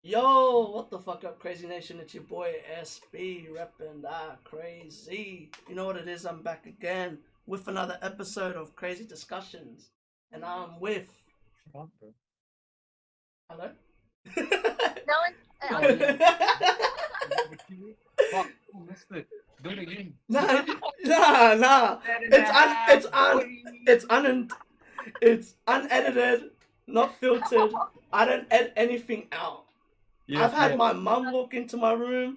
Yo, what the fuck up, Crazy Nation? It's your boy SB repping that Kraayziie. You know what it is? I'm back again with another episode of Crazy Discussions, and I'm with. Shut up, bro. Hello. No one. Oh, yeah. Fuck, I missed it. Do it again. Nah, nah. It's unedited, not filtered. I don't edit anything out. I've had my mum walk into my room.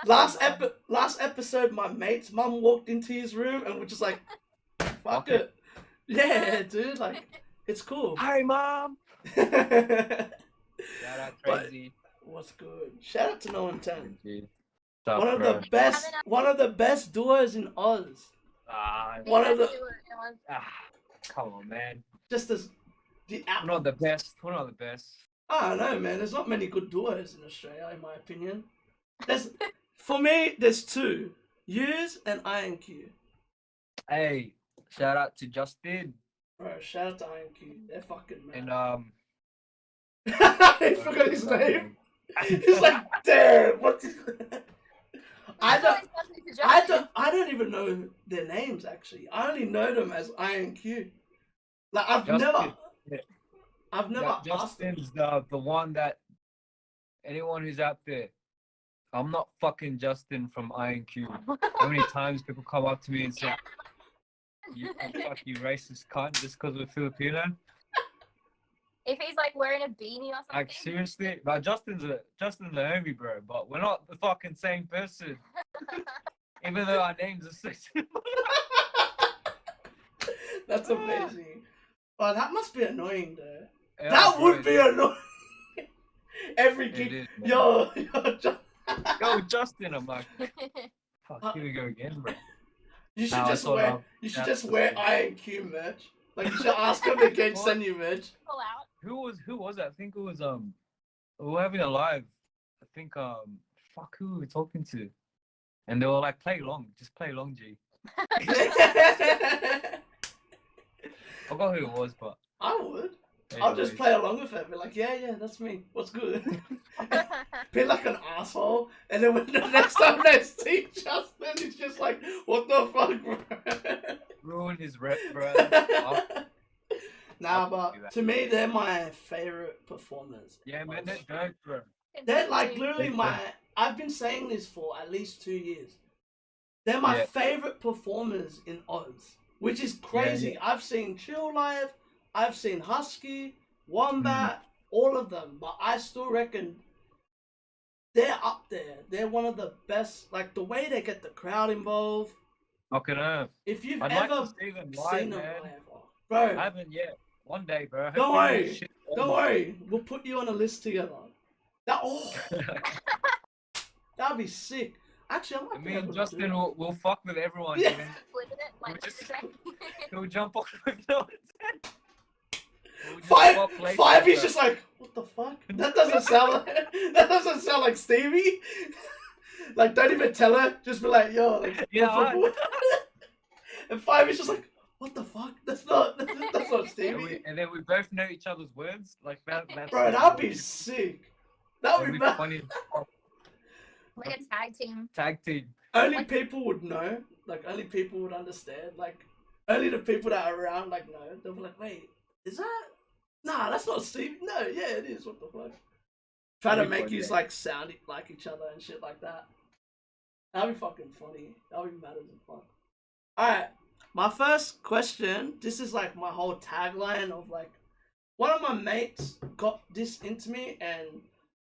Last episode, my mate's mum walked into his room and we're just like, fuck Okay. it. Yeah, dude, like, it's cool. Hi, mom. But Shout out Kraayziie. what's good? Shout out to No Intent. Stop, One of bro. the best duos in Oz. One of the Come on, man. just as the We're not the best. We're not the best. I don't know, man. There's not many good duos in Australia, in my opinion. For me, there's two: Yous and INQ. Hey, shout out to Justin Bro, shout out to INQ. They're fucking man. and I forgot his name. He's like, damn, what's his I don't even know their names actually. I only know them as INQ. Like I've Justin. never Yeah, asked them. Justin's the one that anyone who's out there. I'm not fucking Justin from INQ. How many times people come up to me and say, "You you racist cunt," just because we're Filipino? If he's like wearing a beanie or something. Like seriously, but Justin's a homie, bro. But we're not the fucking same person, even though our names are so similar. That's amazing. Oh, that must be annoying though. Yeah, That bro, would be annoying. Every It kid, is, man. yo, Yo, Justin, I'm like, fuck, here we go again, bro. you should No, I just thought wear. I'll- You should that's just the wear thing. INQ merch. Like you should ask them to get What? send you merch. Pull out. Who was that? I think it was we were having a live. I think fuck, who were we talking to? And they were like, play along, just play along, G. I Forgot who it was, but would. I'll just anyways. play along with it. Be like, yeah, that's me. What's good? Be like an asshole, and then when the next time they see Justin, it's just like, what the fuck, bro? Ruin his rep, bro. Nah, I'll do but that. to me, they're my favorite performers. Yeah, man, they're dope, bro. They're like literally They're my. I've been saying this for at least 2 years. They're my Yeah. favorite performers in Oz, which is crazy. I've seen Chill Live, I've seen Husky, Wombat, all of them, but I still reckon they're up there. They're one of the best. Like the way they get the crowd involved. Fucking earth. If you've I'd like ever to see them live, seen them man. live, bro, I haven't yet. One day, bro. Don't Hopefully worry. this shit's don't over. worry, we'll put you on a list together. That'd be sick. Actually, I might be Me able and to Justin do it. will fuck with everyone. Yeah. Even Flipping it like We just- this. he'll jump off with no intent. We'll just Five, swap places, five. He's bro. just like, what the fuck? That doesn't sound like that doesn't sound like Stevie. Like, don't even tell her. Just be like, yo, like, Yeah, what? And Five is just like, what the fuck? That's not and, Stevie. and then we both know each other's words. Like that. That's Bro, that'd be sick. That would that'd be be mad. funny. Like a tag team. Tag team. Only people would know. Like, only people would understand. Like, only the people that are around, like, know. They'll be like, wait, is that? Nah, that's not Stevie. No, yeah, it is. What the fuck? Try to That'd be make fun, you yeah. like sound like each other and shit like that. That'd be fucking funny. That'd be mad as fuck. Alright, my first question. This is like my whole tagline of like, one of my mates got this into me, and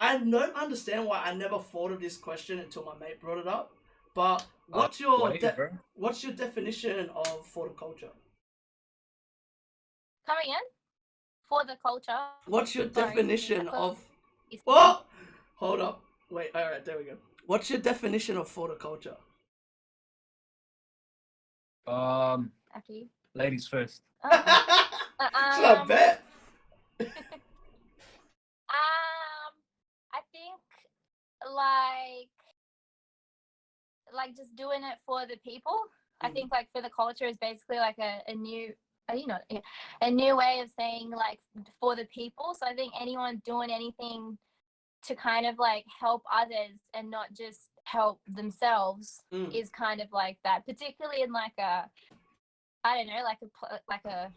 I don't understand why I never thought of this question until my mate brought it up. But what's your bro? what's your definition of for the culture? Coming in for the culture. What's your Sorry. definition of Is- what? Hold up. Wait, alright, there we go. What's your definition of for the culture? After you. Ladies first. Should I bet? I think like just doing it for the people. I think like for the culture is basically like a new a new way of saying like for the people. So I think anyone doing anything to kind of like help others and not just help themselves is kind of like that, particularly in like a, I don't know, like a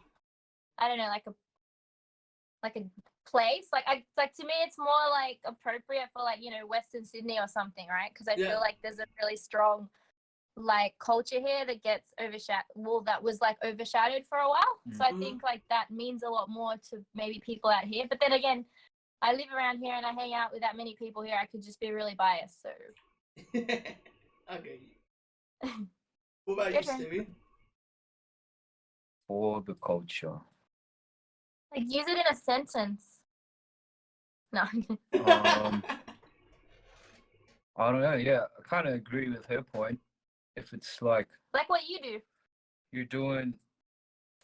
I don't know, like a place. Like to me, it's more like appropriate for like, you know, Western Sydney or something, right? Because I feel like there's a really strong like culture here that gets that was like overshadowed for a while. So I think like that means a lot more to maybe people out here. But then again, I live around here and I hang out with that many people here. I could just be really biased. So Okay. What about you, Stevie? For the culture. like use it in a sentence. No. I don't know. Yeah, I kind of agree with her point. If it's like what you do.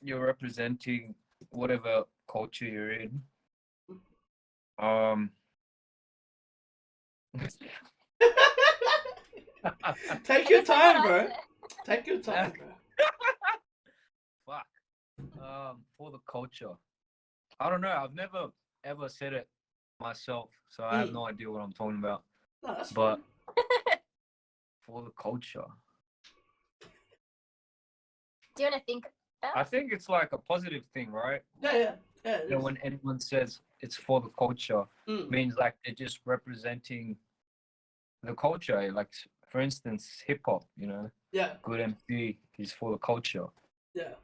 you're representing whatever culture you're in. Take your time, bro. Take your time, bro. Fuck. For the culture. I don't know. I've never ever said it myself, so I have no idea what I'm talking about. No, that's but for the culture. Do you want to think about it? I think it's like a positive thing, right? Yeah. You know, when anyone says it's for the culture, means like they're just representing the culture. Like, for instance, hip hop, you know? Yeah. Good MC is for the culture. Yeah.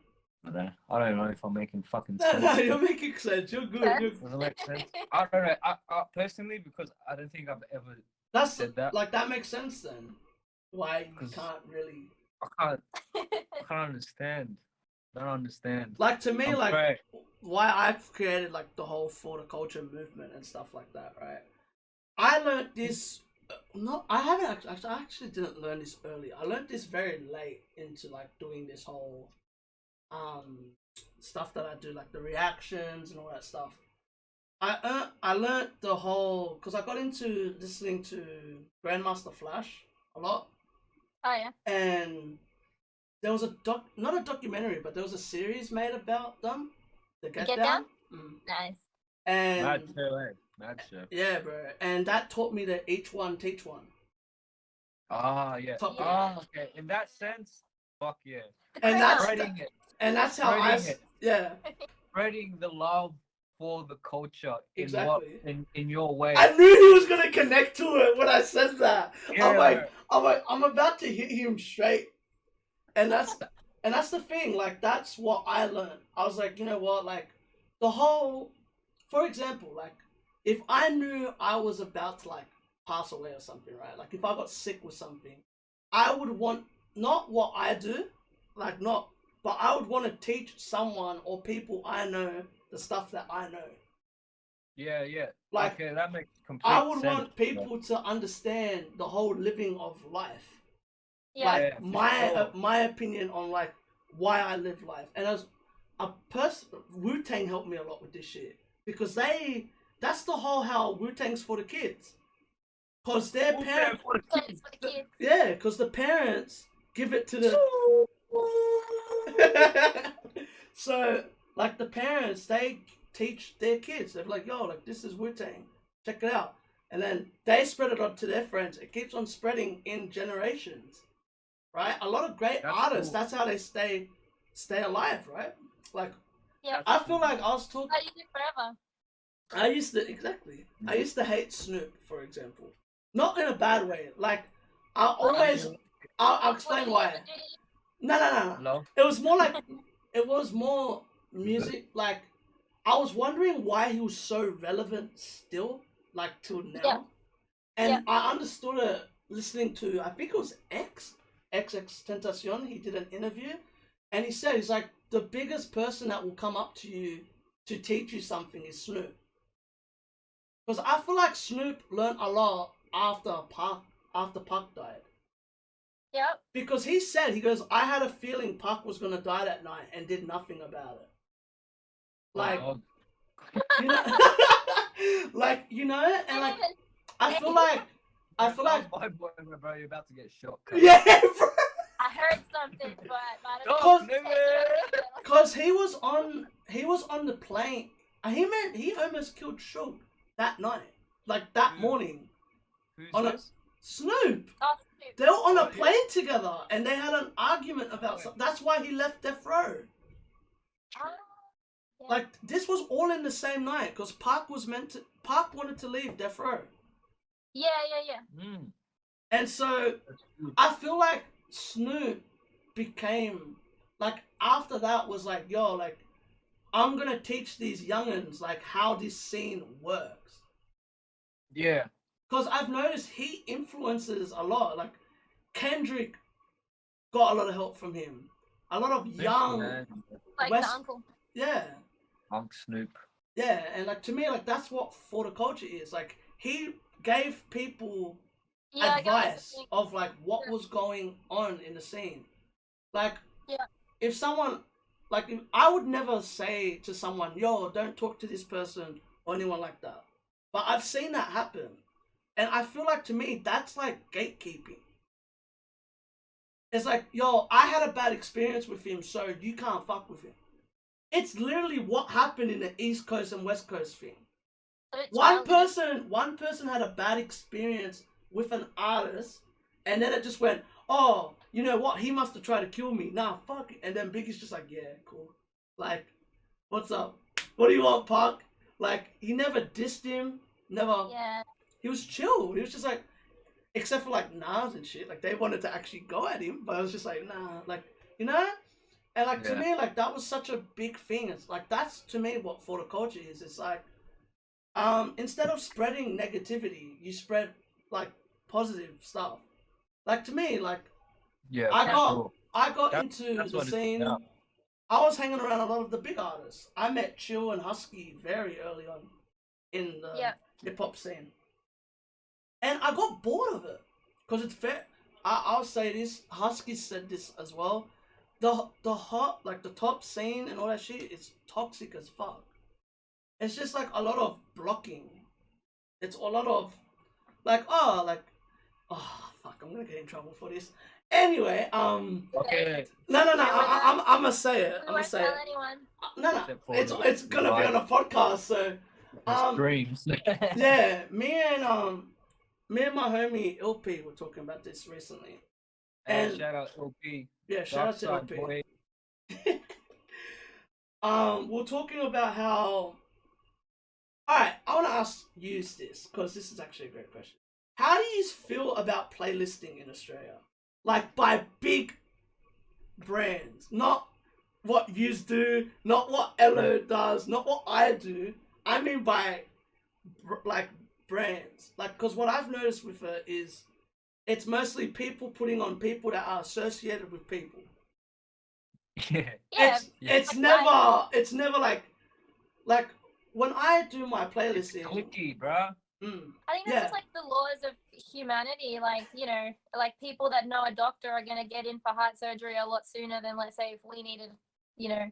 I don't know if I'm making fucking sense. No, you're but making sense. You're good. does it make sense? I don't know. I personally, because I don't think I've ever said that. Like, that makes sense then. Why you can't really... I can't understand. I don't understand. Like, to me, like, great. Why I've created, like, the whole for the culture movement and stuff like that, right? I learned this... I actually didn't learn this early. I learned this very late into, like, doing this whole... stuff that I do, like the reactions and all that stuff. I learned the whole, because I got into listening to Grandmaster Flash a lot. Oh yeah. And there was not a documentary, but there was a series made about them. The Get Down. Nice. And mad show. Yeah, bro. And that taught me that each one teach one. Ah, yeah. Oh, okay. In that sense, fuck yeah. And that's spreading it. And that's how spreading the love for the culture exactly. in your way. I knew he was gonna connect to it when I said that. Yeah. I'm about to hit him straight. And that's the thing, like that's what I learned. I was like, you know what, like the whole, for example, like if I knew I was about to like pass away or something, right? Like if I got sick with something, I would want not what I do, like not. But I would want to teach someone or people I know the stuff that I know. Yeah. Like, okay, that makes complete sense. I would sense, want people to understand the whole living of life. Yeah. Like, my opinion on, like, why I live life. And as a person, Wu-Tang helped me a lot with this shit. Because that's the whole how Wu-Tang's for the kids. Because their parents... Yeah, because the parents give it to the... So, like, the parents, they teach their kids. They're like, yo, like, this is Wu-Tang. Check it out. And then they spread it on to their friends. It keeps on spreading in generations. Right? A lot of great artists, that's how they stay alive, right? Like, I feel like I was talking... I used it forever. I used to hate Snoop, for example. Not in a bad way. Like, I'll explain why. No. It was more music. Like, I was wondering why he was so relevant still, like till now. Yeah. And I understood it listening to, I think it was XXXTentacion. He did an interview, and he said, he's like, the biggest person that will come up to you to teach you something is Snoop. Because I feel like Snoop learned a lot after Pac died. Yep. Because he goes, I had a feeling Pac was gonna die that night and did nothing about it. Like, you know, like, you know, and like, I feel like, my boy, bro, you're about to get shot. Yeah, bro. I heard something, but because he was on the plane. He almost killed Suge that night. like that Who? morning. Who's On a- this? Snoop. Oh, They were on a Oh, yeah. plane together, and they had an argument about yeah. something. That's why he left Death Row. yeah. Like this was all in the same night because Park wanted to leave Death Row, Yeah. Mm, and so that's good. I feel like Snoop became like after that was like, yo, like I'm gonna teach these youngins like how this scene works. Yeah. Because I've noticed he influences a lot. Like Kendrick got a lot of help from him. A lot of young, Man. Like West- the uncle. yeah, Punk Snoop. yeah, and like to me, like that's what For the Culture is. Like he gave people Yeah, I get what you're advice saying. of like what Yeah. was going on in the scene. Like, Yeah. if someone, like, I would never say to someone, yo, don't talk to this person or anyone like that. But I've seen that happen. And I feel like to me, that's like gatekeeping. It's like, yo, I had a bad experience with him, so you can't fuck with him. It's literally what happened in the East Coast and West Coast thing. A bit One childish. person had a bad experience with an artist, and then it just went, oh, you know what? He must have tried to kill me. Nah, fuck it. And then Biggie's just like, yeah, cool. Like, what's up? What do you want, Park? Like, he never dissed him. Never. Yeah. He was chill. He was just like, except for like Nas and shit. Like, they wanted to actually go at him, but I was just like, nah. Like, you know? And like, to Yeah. me, like, that was such a big thing. It's like, that's to me what For the Culture is. It's like, instead of spreading negativity, you spread like positive stuff. Like to me, like Yeah. I for got sure. I got That- into that's the what it's scene. about. I was hanging around a lot of the big artists. I met Chill and Husky very early on in the Yeah. hip hop scene, and I got bored of it because it's fair. I'll say this. Husky said this as well. The hot like the top scene and all that shit is toxic as fuck. It's just like a lot of blocking. It's a lot of like oh fuck, I'm gonna get in trouble for this. Anyway, Okay. no, Yeah, I'm gonna say it. We I'm gonna won't say tell it. anyone. No, Except for it's gonna be on a podcast. So Streams. yeah, me and my homie LP were talking about this recently. And And- shout out LP. Yeah, shout out to Dark LP. Side Boy. We're talking about how. Alright, I want to ask you this because this is actually a great question. How do you feel about playlisting in Australia? Like by big brands, not what you do, not what Elo does, not what I do. I mean by like brands. Like, because what I've noticed with it is it's mostly people putting on people that are associated with people. Yeah. Yeah. It's like never like when I do my It's playlisting. clicky, bruh. I think that's Yeah. just like the laws of humanity. Like, you know, like people that know a doctor are going to get in for heart surgery a lot sooner than, let's say, if we needed, you know,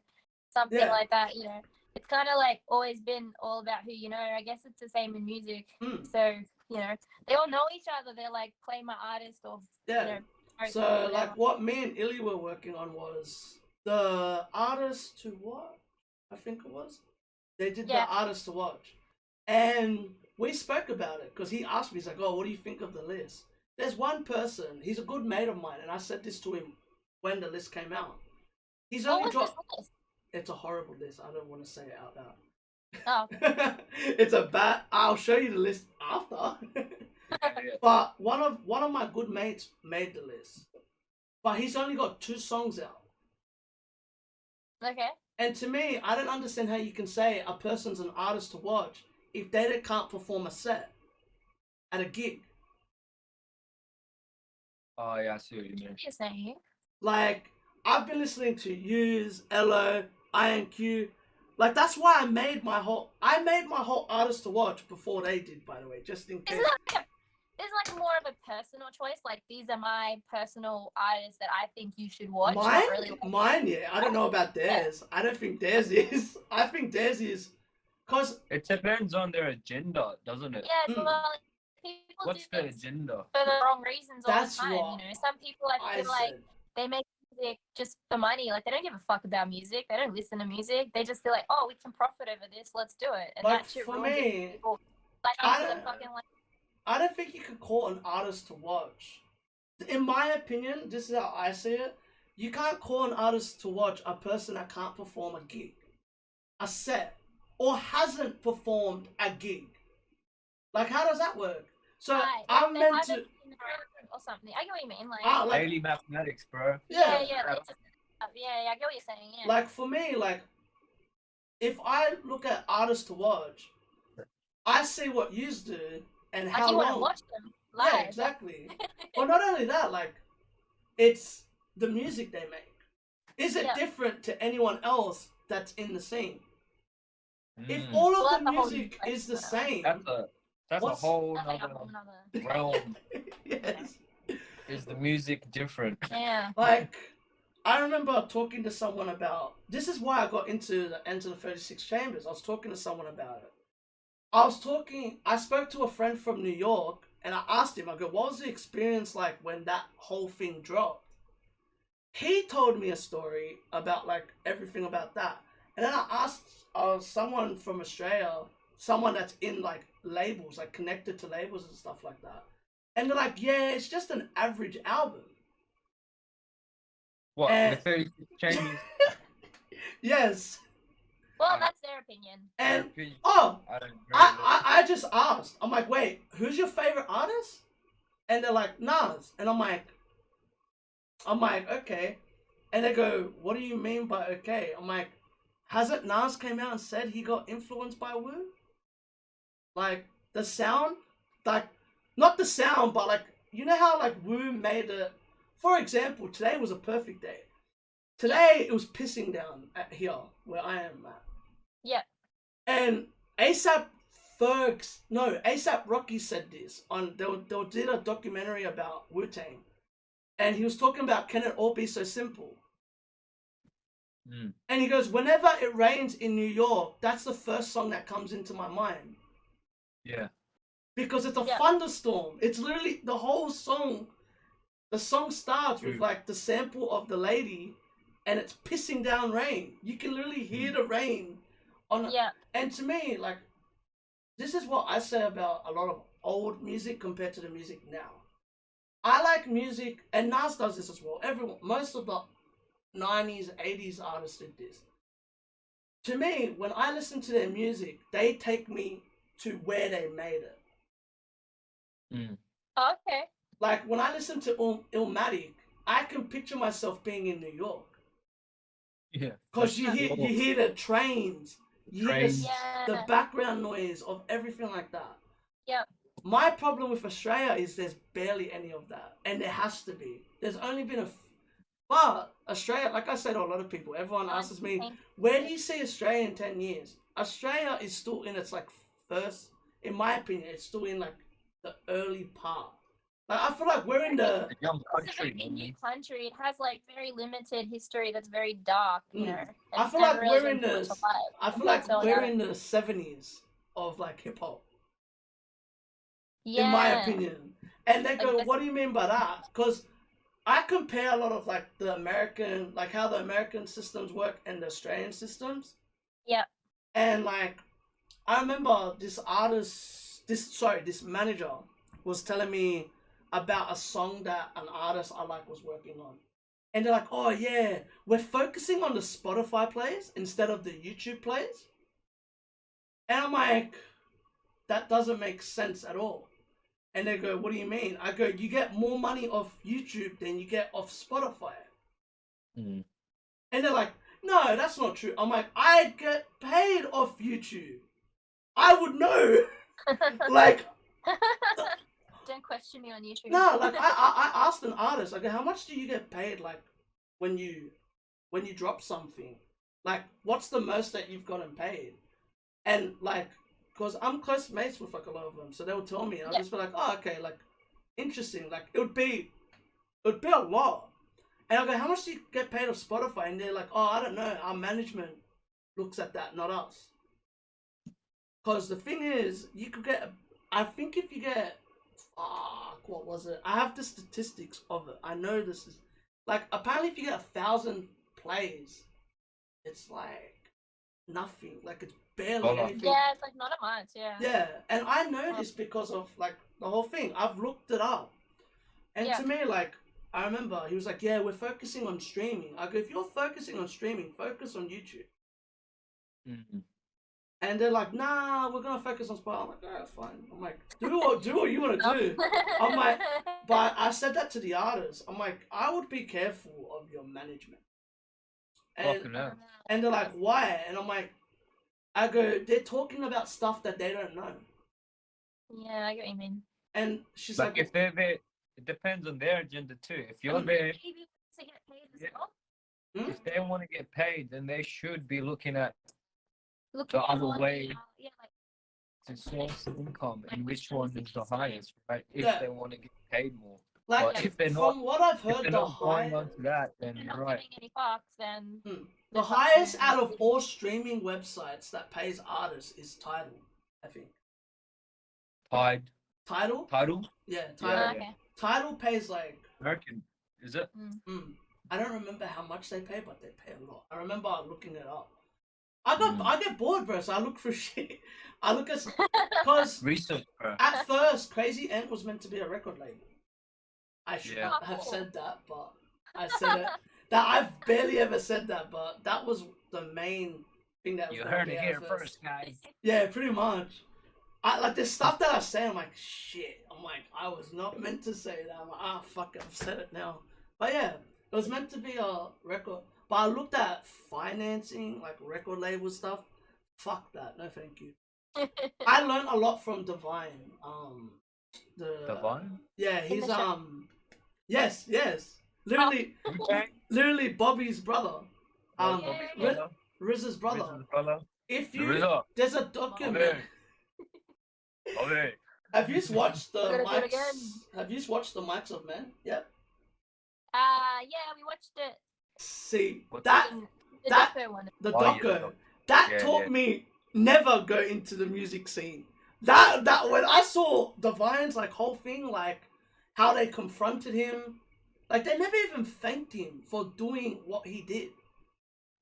something Yeah. like that, you know. It's kind of like always been all about who you know. I guess it's the same in music. Mm. So, you know, they all know each other. They're like, play my artist or, Yeah. you know. post or So whatever. like what me and Illy were working on was the artist to watch. I think it was. They did Yeah. the artist to watch, and we spoke about it because he asked me. He's like, "Oh, what do you think of the list?" There's one person. He's a good mate of mine, and I said this to him when the list came out. He's What only was this dropped. list? It's a horrible list. I don't want to say it out loud. Oh, It's a bad. I'll show you the list after. Yeah. But one of my good mates made the list, but he's only got 2 songs out. okay. And to me, I don't understand how you can say a person's an artist to watch if they can't perform a set at a gig. Oh yeah, I see what you mean. What you're saying? Like, I've been listening to Use, Elo, INQ. Like, that's why I made my whole artist to watch before they did, by the way, just in case. There's like more of a personal choice. Like, these are my personal artists that I think you should watch. Mine, Not really like, yeah. I don't know about theirs. I don't think theirs is. I think theirs is, cause It depends on their agenda, doesn't it? yeah, Mm. well, people What's do their things agenda? for the wrong reasons all That's the time. what You know, some people I I feel like said. they make music just for money. Like, they don't give a fuck about music. They don't listen to music. They just feel like, oh, we can profit over this. Let's do it. And Like, that shit for ruins it me, for people. Like I into the don't- fucking like. I don't think you could call an artist to watch. In my opinion, this is how I see it. You can't call an artist to watch a person that can't perform a gig, a set, or hasn't performed a gig. Like, how does that work? So Right, I'm they meant haven't to. been around or something. I get what you mean. Like, Like, Daily mathematics, bro. yeah, yeah. it's yeah, I get what you're saying. Yeah. Like for me, like if I look at artists to watch, I see what you do and like how you long. want to watch them live. Yeah, exactly. But not only that, like it's the music they make. Is it Yeah. different to anyone else that's in the scene? If Mm. all of Well, the that's a whole music new is the question, same, That's a What's- whole That's like a nother whole nother. realm. yes. Is the music different? Yeah. Like, I remember talking to someone about this. Is why I got into the Enter the 36 Chambers. I was talking to someone about it. I spoke to a friend from New York and I asked him, I go, what was the experience like when that whole thing dropped? He told me a story about like everything about that. And then I asked someone from Australia, someone that's in like labels, like connected to labels and stuff like that. And they're like, yeah, it's just an average album. What, And- the 36 Chambers? Yes. Well, that's their opinion. And Opinion. oh, I don't agree with it. I just asked. I'm like, wait, who's your favorite artist? And they're like, Nas. And I'm like, okay. And they go, what do you mean by okay? I'm like, hasn't Nas came out and said he got influenced by Wu? Like the sound, like not the sound, but like you know how like Wu made it. For example, today was a perfect day. Today it was pissing down at here where I am at. Yeah. And ASAP Rocky said this on they did a documentary about Wu-Tang, and he was talking about can it all be so simple? Mm. And he goes, whenever it rains in New York, that's the first song that comes into my mind Yeah. because it's a Yeah. thunderstorm. It's literally the whole song. The song starts with like the sample of the lady, and it's pissing down rain. You can literally hear the rain on. Yeah. And to me, like, this is what I say about a lot of old music compared to the music now. I like music, and Nas does this as well. Most of the 90s, 80s artists did this. To me, when I listen to their music, they take me to where they made it. Mm. Okay. Like, when I listen to Illmatic, I can picture myself being in New York. Yeah. Because you hear the trains, you hear Trains. the Yeah. background noise of everything like that. Yep. My problem with Australia is there's barely any of that, and there has to be. There's only been but Australia, like I said to a lot of people, everyone asks me, where do you see Australia in 10 years? Australia is still in its like first, in my opinion, it's still in like the early part. Like I feel like we're in the A young It's a country. very man. new country. It has like very limited history that's very dark, you know. I It's feel never like really we're in been brought the to light I feel until like so we're now. in the 70s of like hip hop. Yeah. In my opinion. And they go, Like, what do you mean by that? Because I compare a lot of like the American, like how the American systems work and the Australian systems. Yep. And like, I remember this manager was telling me about a song that an artist I like was working on. And they're like, oh yeah, we're focusing on the Spotify plays instead of the YouTube plays. And I'm like, that doesn't make sense at all. And they go, what do you mean? I go, you get more money off YouTube than you get off Spotify. Mm. And they're like, no, that's not true. I'm like, I get paid off YouTube. I would know. Like, Don't question me on YouTube. no, like I asked an artist, I go, how much do you get paid like when you drop something? Like, what's the most that you've gotten paid? And like, because I'm close mates with like a lot of them, so they would tell me, and I'll just be like, oh, okay, like, interesting. Like, it would be a lot. And I go, how much do you get paid off Spotify? And they're like, oh, I don't know. Our management looks at that, not us. Because the thing is, you could get, I think if you get, what was it? I have the statistics of it. I know this is, like, apparently if you get 1,000 plays, it's like nothing. Like, it's barely Hold on. anything. Yeah, it's like not a much. Yeah. Yeah, and I know this because of like the whole thing. I've looked it up, and Yeah. to me, like, I remember he was like, "Yeah, we're focusing on streaming." I go, "If you're focusing on streaming, focus on YouTube." Mm-hmm. And they're like, "Nah, we're gonna focus on Spotify." I'm like, "Alright, fine." I'm like, "Do what you want to do." I'm like, but I said that to the artists. I'm like, I would be careful of your management. And Fucking hell. and they're like, "Why?" And I'm like, I go, "They're talking about stuff that they don't know." Yeah, I get what you mean. And she's Like like, if they're there, it depends on their agenda too. If you're Mm. there, Maybe to get paid as Yeah. well. Hmm? if they want to get paid, then they should be looking at Look the at other money, way yeah, like to source of income and which one is the highest, right? If Yeah. they want to get paid more. like But if they're from not, what I've if heard, they're the not going high, on to that, then they're you're not right. getting any fucks, then the there's highest something- out of all streaming websites that pays artists is Tidal. I think Tidal, Tidal. Yeah, Yeah, Tidal. okay. Tidal pays like American, is it? I don't remember how much they pay, but they pay a lot. I remember looking it up. Mm. I get bored, bro. So I look for shit. I look at because Research, bro. at first, Kraayziie Ant was meant to be a record label. I should Yeah. not have said that, but I said it. That I've barely ever said that, but that was the main thing that was You gonna heard be it out here first. first, guys. Yeah, pretty much. I like the stuff that I say. I'm like, shit. I'm like, I was not meant to say that. I'm like, fuck it, I've said it now. But yeah, it was meant to be a record. But I looked at financing, like record label stuff. Fuck that. No, thank you. I learned a lot from Divine. Divine? Yeah, In he's the show? Yes. Literally, Okay. literally Bobby's brother. Yeah. Riz's brother. Riz's brother. If you Rizzo. there's a document. Okay. Have you watched the Gotta do it mics? again. Have you watched the mics of men? Yeah. Yeah, we watched it. See What that The That- Doco one. the Oh, yeah, doco the doc- that yeah, taught yeah. me never go into the music scene. That when I saw Divine's like whole thing, like how they confronted him, like they never even thanked him for doing what he did.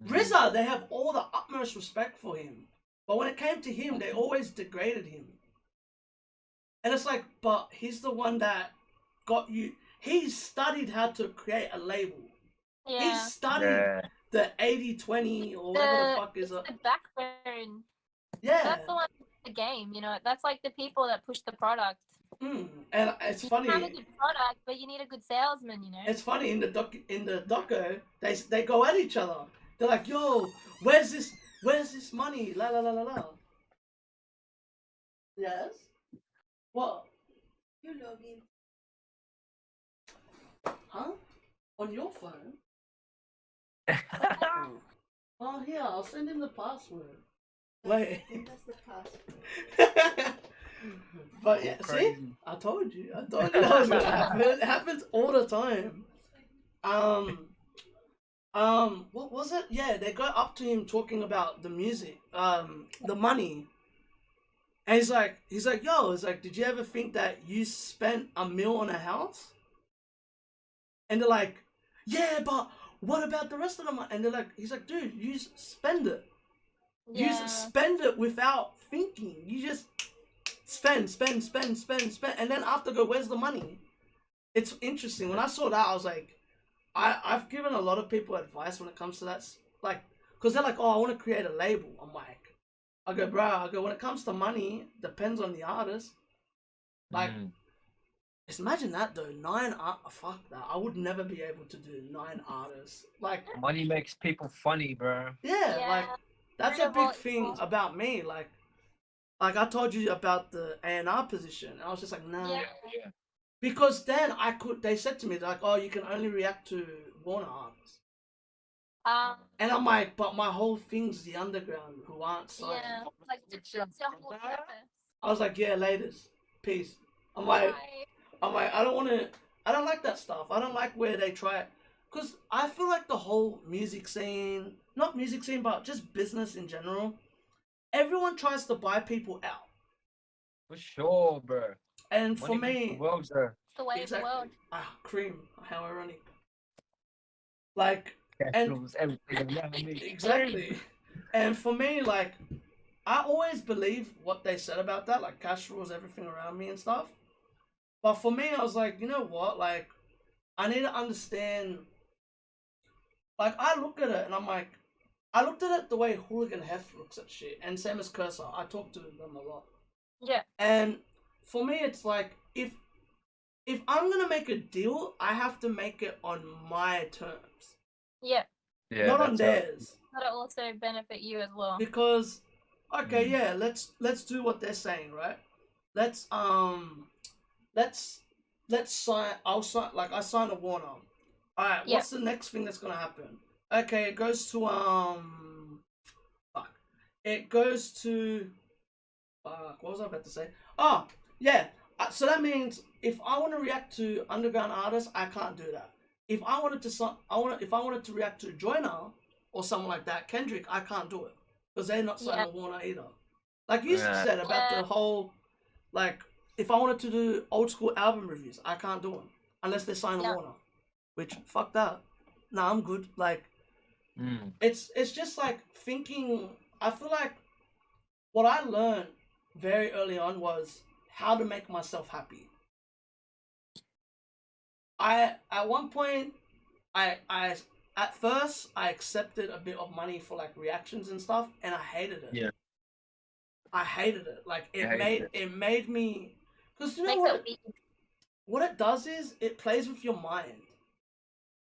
RZA, they have all the utmost respect for him, but when it came to him, they always degraded him. And it's like, but he's the one that got you. He studied how to create a label. He Yeah. studied Yeah. the 80-20 or whatever the fuck is it. The backbone. Yeah. That's the one. The game, you know, that's like the people that push the product. And it's You funny. have a good product, but you need a good salesman, you know. It's funny in the doco they go at each other. They're like, "Yo, where's this money?" La la la la la. Yes. What? You log in. Huh? On your phone? Oh, here, I'll send him the password. Wait. That's the password. But yeah, see? Crazy. I told you that was gonna happen. It happens all the time. What was it? Yeah, they got up to him talking about the music, the money. And he's like, yo, it's like, did you ever think that you spent $1 million on a house? And they're like, yeah, but what about the rest of the money? And they're like, he's like, dude, you spend it. You Yeah. spend it without thinking. You just spend. And then after go, where's the money? It's interesting. When I saw that, I was like, I've given a lot of people advice when it comes to that. Like, because they're like, oh, I want to create a label. I'm like, I go, bro, when it comes to money, depends on the artist. Like, just imagine that though. Fuck that. I would never be able to do 9 artists. Like, Money makes people funny, bro. yeah, Yeah. like, that's a First of all, big thing about me. Like I told you about the A&R position. And I was just like, nah. Yeah. Yeah. Because then they said to me, like, oh, you can only react to Warner artists. And I'm like, but my whole thing's the underground who aren't signed. Yeah. Like, it's your whole purpose. I was like, yeah, laters. Peace. I'm like, I don't like that stuff. I don't like where they try it. Because I feel like the whole music scene, not music scene, but just business in general, everyone tries to buy people out. For sure, bro. And for Money makes me, the world, sir. It's the way of the world. Cream, how ironic. Like, Cash And- rules everything around me. exactly. And for me, like, I always believe what they said about that, like cash rules everything around me and stuff. But for me, I was like, you know what? Like, I need to understand. Like, I look at it and I'm like, I looked at it the way Hooligan Hef looks at shit, and same as Cursor. I talk to them a lot. Yeah. And for me, it's like, if I'm gonna make a deal, I have to make it on my terms, Yeah. Yeah, not on that's how- theirs. That'll also benefit you as well. Because, okay, yeah, let's do what they're saying, right? Let's sign. I'll sign. Like, I sign a Warner. All right. Yeah. What's the next thing that's gonna happen? Okay, it goes to fuck. It goes to fuck. What was I about to say? Oh, yeah. So that means if I want to react to underground artists, I can't do that. If I wanted to, if I wanted to react to Joyner or someone like that, Kendrick, I can't do it because they're not signing a Warner either. Like you said about the whole, like, if I wanted to do old school album reviews, I can't do them unless they sign a Warner. Which, fuck that. Nah, I'm good. Like, it's just like thinking. I feel like what I learned very early on was how to make myself happy. At one point, at first I accepted a bit of money for like reactions and stuff, and I hated it. Yeah. I hated it. Like, it made me, because you know what it does is it plays with your mind.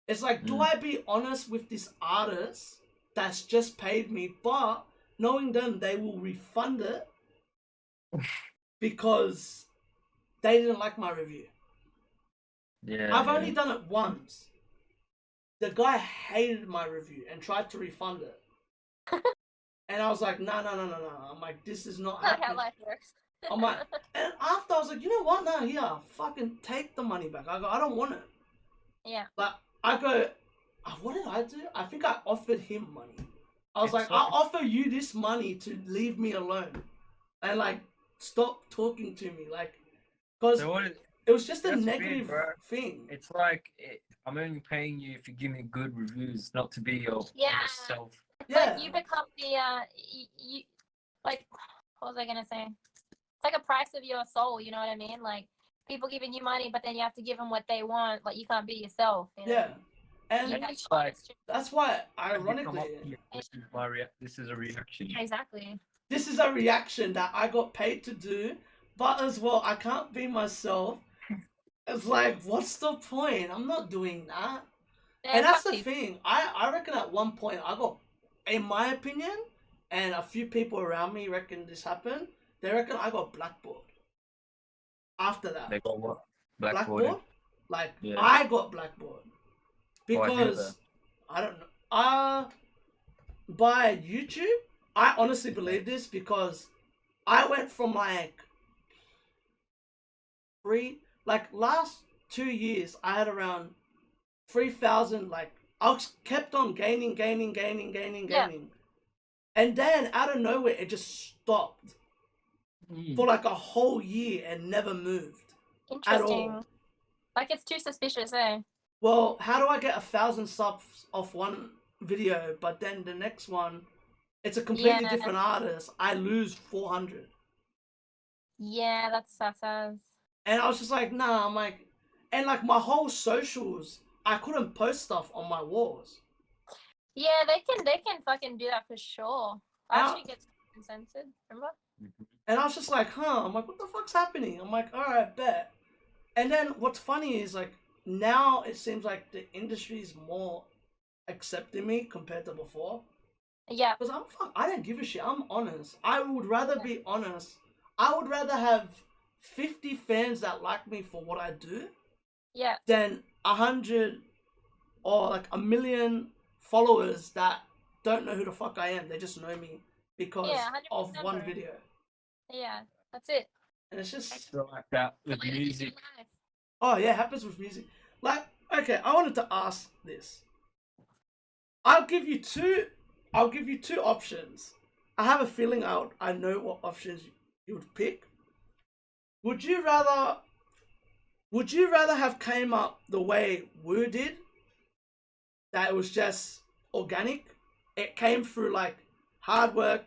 It's like, do I be honest with this artist that's just paid me, but knowing them, they will refund it because they didn't like my review. Yeah. I've only done it once. The guy hated my review and tried to refund it. And I was like, no. I'm like, this is not Not happening. how life works. I'm like, and after I was like, you know what? Nah, here, fucking take the money back. I go, I don't want it. Yeah. Like, I go, what did I do? I think I offered him money. I was It's like, like- I'll offer you this money to leave me alone. And like, stop talking to me. Like, because So what it was just a that's negative weird, bro. thing. it's like I'm only paying you if you give me good reviews, not to be your yourself. Yeah. Like, you become the you like, what was I gonna say? It's like a price of your soul. You know what I mean? Like, people giving you money, but then you have to give them what they want. Like, you can't be yourself. You know? Yeah. And You have It's to- like- that's why, Come up ironically, here, this is a reaction. Exactly. this is a reaction that I got paid to do, but as well, I can't be myself. It's like, what's the point? I'm not doing that. And that's the thing. I reckon at one point I got, in my opinion, and a few people around me reckon this happened. They reckon I got blackboard. After that, They got what? blackboard. Like, Yeah. I got blackboard Oh, I hear because I don't know. By YouTube, I honestly believe this because I went from like last 2 years, I had around 3,000. Like, I kept on gaining, Yeah. and then out of nowhere, it just stopped Mm. for like a whole year and never moved at Interesting. all. Like, it's too suspicious, eh? Well, how do I get 1,000 subs off one video, but then the next one, it's a completely Yeah. different artist, I lose 400? Yeah, that's And I was just like, nah, I'm like, and like my whole socials, I couldn't post stuff on my walls. Yeah, they can fucking do that for sure. I Now- actually get censored, remember? And I was just like, I'm like, what the fuck's happening? I'm like, alright, bet. And then what's funny is like, now it seems like the industry is more accepting me compared to before. Yeah. Because I don't give a shit. I'm honest. I would rather be honest. I would rather have 50 fans that like me for what I do Yeah. than 100 or like 1,000,000 followers that don't know who the fuck I am. They just know me because Yeah, of 100% one bro. video. Yeah. That's it. And it's just, So like that with Like, music. life. oh yeah, it happens with music. Like, okay, I wanted to ask this. I'll give you two options. I have a feeling I know what options you would pick. Would you rather have came up the way Wu did? That it was just organic? It came through like hard work,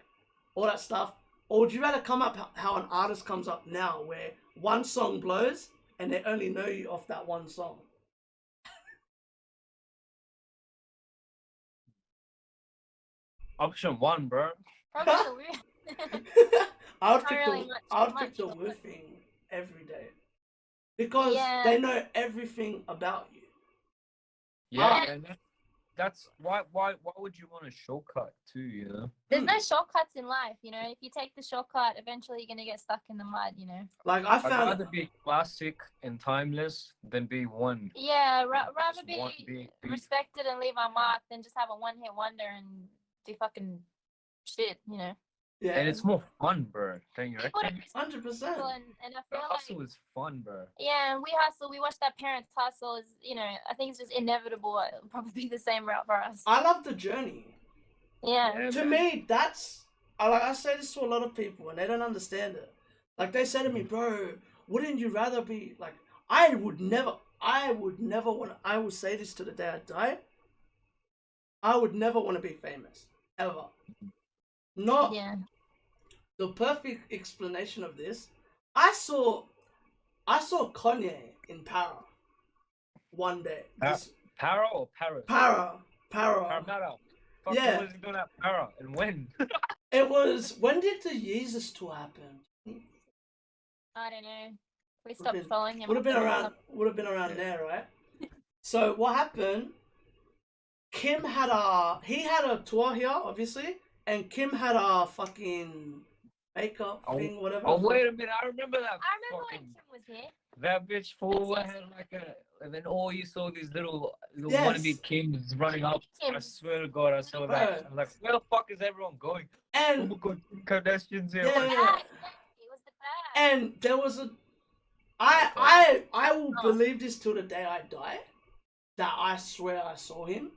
all that stuff. or would you rather come up how an artist comes up now, where one song blows and they only know you off that one song? Option 1, bro. Probably the weird. I would Not pick really the much. woo thing every day because Yeah. they know everything about you. Yeah, and that's why would you want a shortcut too, you know? There's no shortcuts in life, you know. If you take the shortcut, eventually you're gonna get stuck in the mud, you know. Like I I'd found rather be classic and timeless than be one. Yeah, rather Just be one big beat. respected and leave our mark than just have a one-hit wonder and do fucking shit, you know. yeah, And it's more fun, bro. Don't you People reckon? don't 100%. hustle, and I The feel hustle like is fun, bro. yeah, and we hustle. We watch that parents hustle. Is you know, I think it's just inevitable. It'll probably be the same route for us. I love the journey. Yeah. To me, that's I say this to a lot of people and they don't understand it. Like they say to me, bro, wouldn't you rather be like? I would never want. I will say this to the day I die. I would never want to be famous ever. Not Yeah. the perfect explanation of this. I saw Kanye in Para one day. Para or Paris? Para. Paramount. Fuck, Yeah. what was he doing at Para and when? It was, when did the Yeezus tour happen? I don't know. We stopped been- following him. Would have been after around Yeah. there, right? So what happened? Kim had a tour here, obviously, and Kim had a fucking makeup thing, whatever. Oh wait a minute, I remember that. I remember when fucking, Kim was here. that bitch full Yes, yes. had like a, and then all you saw these little Yes. wannabe Kims running up. Kim. I swear to God, I saw that. I'm like, where the fuck is everyone going? Oh And my God, Kim Kardashian's here. Yeah. It was the bag. and there was a, I will believe this till the day I die, that I swear I saw him,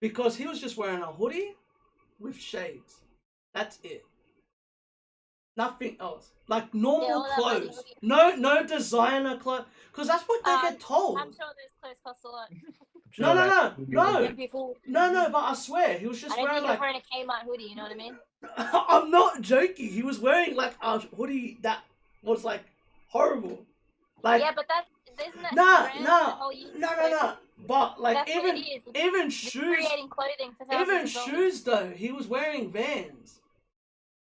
because he was just wearing a hoodie with shades. That's it. Nothing else. Like normal all that money clothes. hoodie. No designer clothes. Because that's what they get told. I'm sure those clothes cost a lot. No. People. No, but I swear, he was I just don't wearing think like... you're wearing a Kmart hoodie, you know what I mean? I'm not joking. He was wearing like a hoodie that was like horrible. Like, Yeah, but isn't that nah, brand, nah, the whole Yeezy no. clothing? But like That's what it is. even You're shoes, creating clothing for thousands even of dollars. shoes though, he was wearing Vans.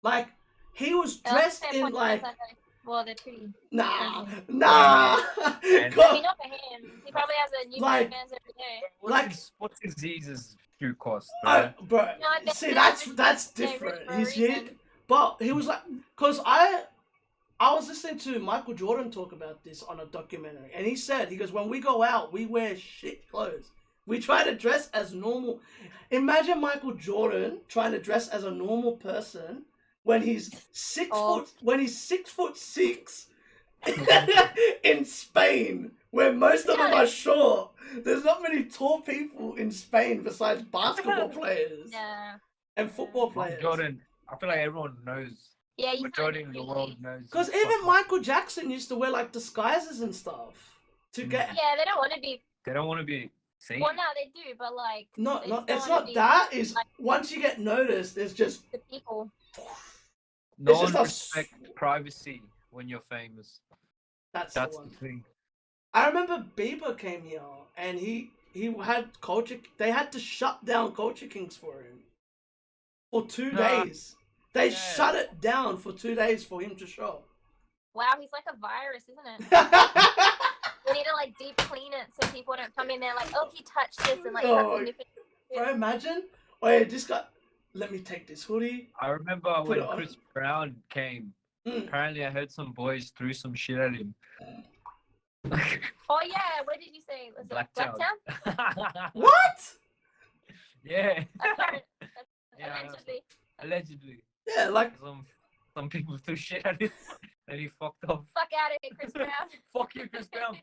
Like he was Oh, that's dressed fair in point, like, because I know- well, they're pretty. nah. And- I God, mean, not for him. He probably has a new Like- pair of Vans every day. What's his Yeezus shoe cost, oh, bro? bro. No, I See, bet- that's they're different. rich for a He's here, reason. but he was like, cause I was listening to Michael Jordan talk about this on a documentary, and he goes, when we go out, we wear shit clothes. We try to dress as normal. Imagine Michael Jordan trying to dress as a normal person when he's 6'6" in Spain, where most of them are short. There's not many tall people in Spain besides basketball players Yeah. and football players. Jordan, I feel like everyone knows. Yeah, you Majority of the world knows. Because he's even fucking- Michael Jackson used to wear like disguises and stuff to get. Yeah, they don't want to be. They don't want to be seen. Well, no, they do, but like. No, they no, just don't it's wanna not be that. It's like once you get noticed, it's just. the people. No it's one just a respects privacy when you're famous. That's That's the the one. thing. I remember Bieber came here and he had Culture. They had to shut down Culture Kings for him for 2 Nah. days. They Yeah. shut it down for 2 days for him to show. Wow, he's like a virus, isn't it? We need to like deep clean it so people don't come in there like, oh, he touched this and like. Oh, nip it. Bro, imagine. Wait, this guy. Let me take this hoodie. I remember Put when it on. Chris Brown came. Mm. Apparently, I heard some boys threw some shit at him. Oh yeah, what did you say? Was it Blacktown. Blacktown? What? Yeah. Allegedly. Allegedly. Yeah, like. Some people threw shit at him and he fucked off. Fuck out of here, Chris Brown. Fuck you, Chris Brown.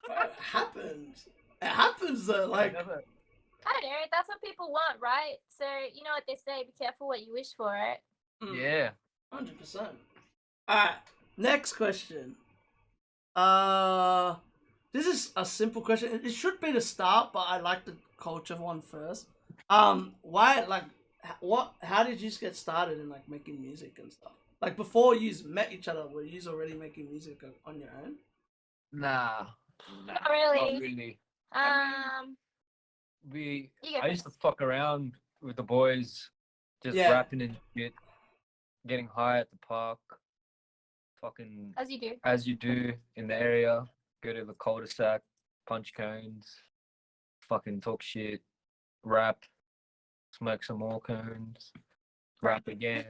Bro, it happens. It happens though. Like. I don't know. That's what people want, right? So you know what they say: be careful what you wish for, right? Yeah. 100%. Alright, next question. This is a simple question. It should be the start, but I like the culture one first. Why, like, How did you get started in like making music and stuff? Like before you met each other, were you already making music on your own? Nah, Not really. not really. You go I used to fuck around with the boys, just Yeah. rapping and shit, getting high at the park, fucking as you do. in the area. Go to the cul-de-sac, punch cones, fucking talk shit, rap, smoke some more cones, rap again.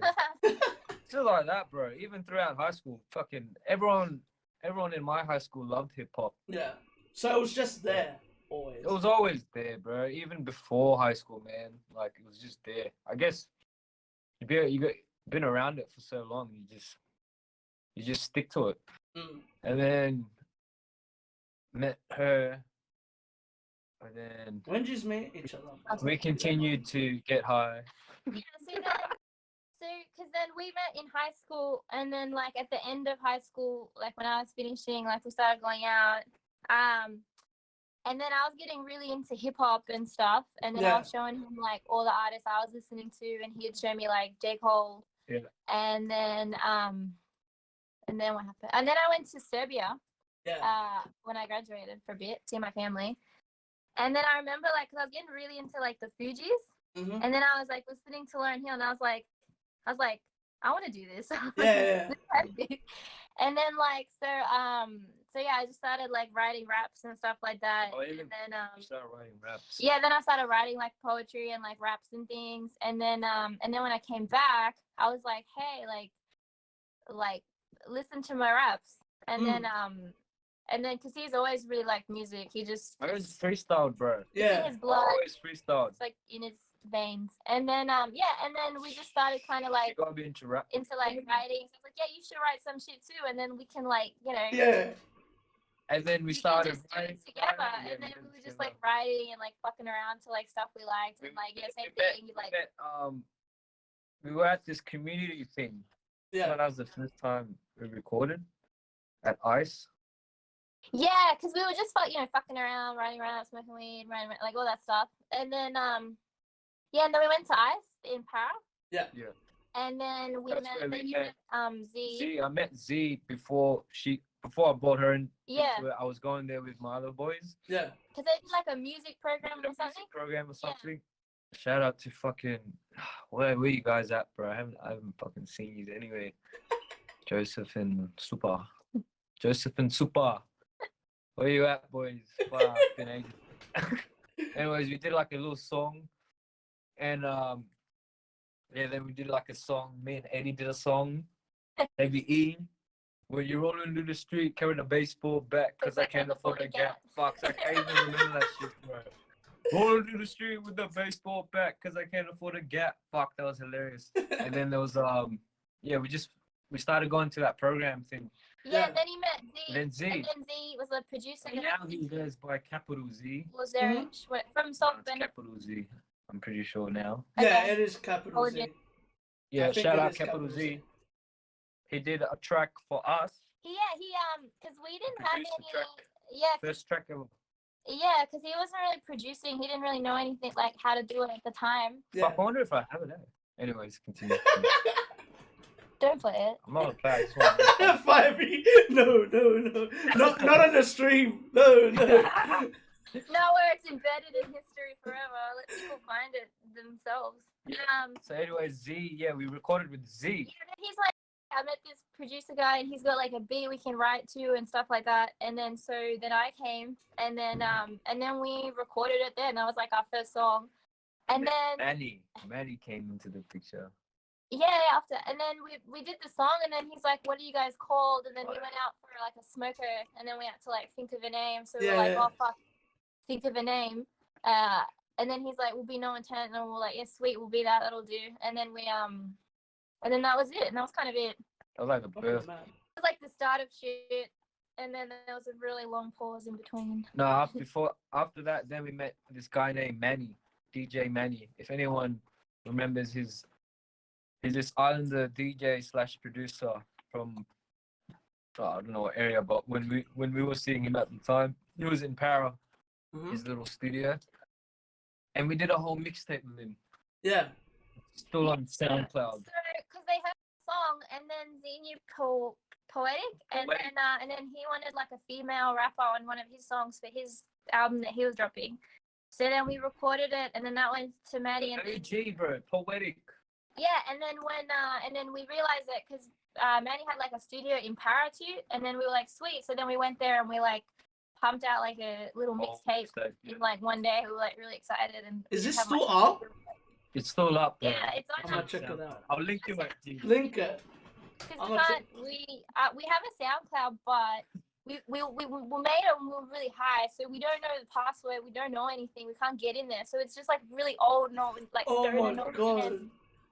Still like that, bro. Even throughout high school, fucking everyone in my high school loved hip hop. Yeah. So it was just there always. It was always there, bro. Even before high school, man. Like it was just there. I guess you been around it for so long, you just stick to it. And then met her, and then when did you meet each other? we continued to get high. Yeah, because then we met in high school, and then like at the end of high school, like when I was finishing, like we started going out. And then I was getting really into hip hop and stuff, and then I was showing him like all the artists I was listening to, and he'd show me like J. Cole. Yeah. And then what happened? And then I went to Serbia. Yeah. When I graduated for a bit, see my family. And then I remember like, cause I was getting really into like the Fugees, and then I was like listening to Lauryn Hill, and I was like, I want to do this. Yeah. And then like so yeah, I just started like writing raps and stuff like that. And then you started writing raps. Yeah, then I started writing like poetry and like raps and things. And then when I came back, I was like, hey, like listen to my raps. And then because he's always really liked music, he just I was freestyled, bro. in his blood. Always freestyled. It's like in his veins. And then and then we just started kind of like you gotta be into rap. Into like writing. So I was like, yeah, you should write some shit too, and then we can like, Yeah. And then we started just do it together, and then we were just like writing and like fucking around to like stuff we liked, and like same thing. We were at this community thing. Yeah. That was the first time we recorded at Ice. Yeah, because we were just fucking around, riding around, smoking weed, like all that stuff, and then and then we went to Ice in Para. Yeah. And then you met Z. Z, I met Z before I brought her in. Yeah. I was going there with my other boys. Yeah. Because they did like a music program or something. Yeah. Shout out to fucking where were you guys at, bro? I haven't fucking seen you anyway. Joseph and Super. Where you at, boys? Wow, it's been ages. Anyways, we did like a little song, and then we did like a song. Me and Eddie did a song. Maybe E. When you're rolling through the street carrying a baseball bat because I can't afford a gap. Fuck, I can't even remember that shit, bro. Rolling through the street with a baseball bat because I can't afford a gap. Fuck, that was hilarious. And then there was we started going to that program thing. Yeah, then he met Z. Then Z. And then Z was a producer. And now he goes by capital Z. Was there from South Bend? Capital Z. I'm pretty sure now. Yeah, it is capital Z. Yeah, shout out capital Z. He did a track for us. He because we didn't have any. First track ever. Yeah, because he wasn't really producing. He didn't really know anything like how to do it at the time. Yeah. I wonder if I have it. Anyways, continue. Don't play it. I'm not a player. I just want No. Not on the stream. No. No, where it's embedded in history forever. Let people find it themselves. Yeah. So anyways, Z, we recorded with Z. Yeah, he's like, I met this producer guy, and he's got like a beat we can write to and stuff like that. And then then I came, and then we recorded it there, and that was like our first song. And then Manny came into the picture. Yeah, after, and then we did the song, and then he's like, "What are you guys called?" And then we went out for like a smoker, and then we had to like think of a name. So we were like, "Oh fuck, think of a name." And then he's like, "We'll be No Intent," and we're like, "Yeah, sweet, we'll be that. That'll do." And then and then that was it, and that was kind of it. That was like the birth. It was like the start of shit, and then there was a really long pause in between. No, after that, then we met this guy named Manny, DJ Manny. If anyone remembers he's this Islander DJ / producer from I don't know what area, but when we were seeing him at the time, he was in Para, his little studio, and we did a whole mixtape with him. Yeah. Still on SoundCloud. So, because they heard the song, and then Z knew Poetic, and then he wanted like a female rapper on one of his songs for his album that he was dropping. So then we recorded it, and then that went to Maddie, and AG, bro, Poetic. yeah, and then and then we realized that because Maddie had like a studio in Parachute, and then we were like, sweet. So then we went there and we like pumped out like a little mixtape in like one day. We were like really excited. And is this still up? It's still up, bro. Yeah, it's on. I'm gonna check it out. I'll link you it. Link it. Because we have a SoundCloud, but we made it when we were really high, so we don't know the password. We don't know anything. We can't get in there, so it's just like really old, not like. Oh my god.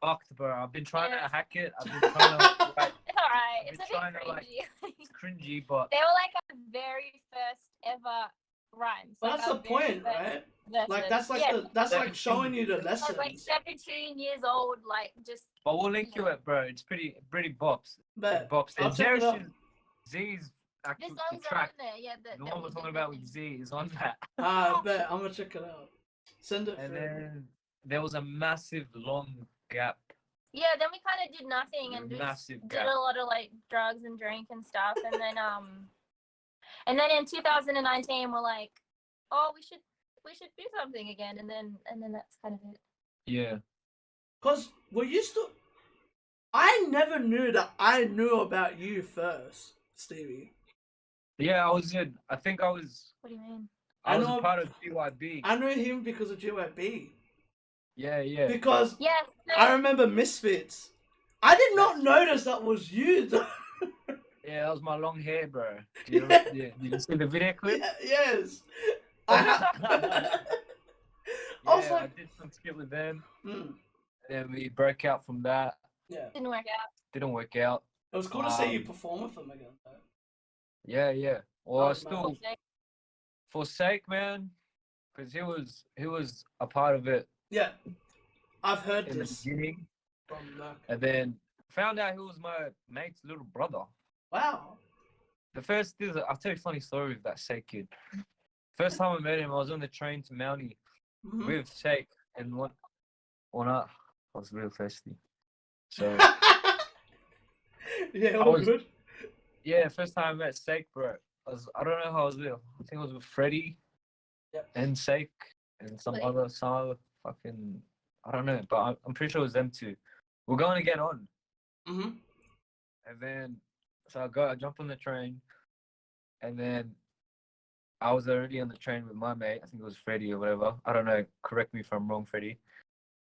Fucked, bro. I've been trying to hack it. I've been trying to. Like, it's alright. It's a bit cringy. It's cringy, but they were like our very first ever rhymes. Well, that's the point, right? Verses. Like that's like that's like showing you the I was lessons. like 17 years old, like just. But we'll link you it, bro. It's pretty bops. But Bops. I'll check it out. Z's This actual songs are track. on there, yeah. The one we're talking about with Z is on that. I bet I'm gonna check it out. Send it. And through. then there was a massive long gap. Yeah, then we kind of did nothing and just did a lot of like drugs and drink and stuff, and then in 2019 we're like, oh, we should do something again, and then that's kind of it. Yeah. Cause we used to. I never knew that I knew about you first, Stevie. Yeah, I think I was. What do you mean? I was a part of GYB. I knew him because of GYB. Yeah. Because yes, I remember Misfits. I did not notice that was you, though. Yeah, that was my long hair, bro. Did you see the video clip? Yes. I was like, I did some skit with them. Mm. Then we broke out from that. Yeah. didn't work out. Didn't work out. It was cool to see you perform with them again, though. Yeah. Well, Oh, I still forsake, man, because he was a part of it Yeah. I've heard in the this beginning, from Merc. and then found out he was my mate's little brother. Wow. I'll tell you a funny story with that Shake kid. First time I met him, I was on the train to Mountie Mhm. with Shake, and one night I was real thirsty. So Yeah, all good. yeah, first time I met Shake, bro. I don't know how I was with. I think I was with Freddie, Yep. and Shake, and some other fucking, I don't know, but I'm pretty sure it was them two. We're going to get on, Mhm. and then so I jump on the train, and then I was already on the train with my mate. I think it was Freddie or whatever. I don't know. Correct me if I'm wrong, Freddie.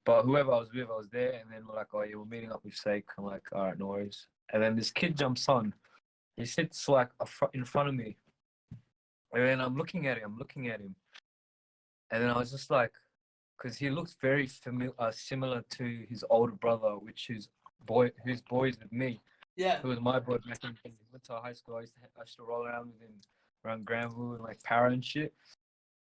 But whoever I was with, I was there, and then we're like, oh yeah, we're meeting up with Shake. I'm like, all right, no worries. And then this kid jumps on. He sits like in front of me, and then I'm looking at him, and then I was just like, because he looks very similar to his older brother, who's boys with me. Yeah. Who was my boy back when we went to high school. I used to roll around with him around Granville and like Para and shit.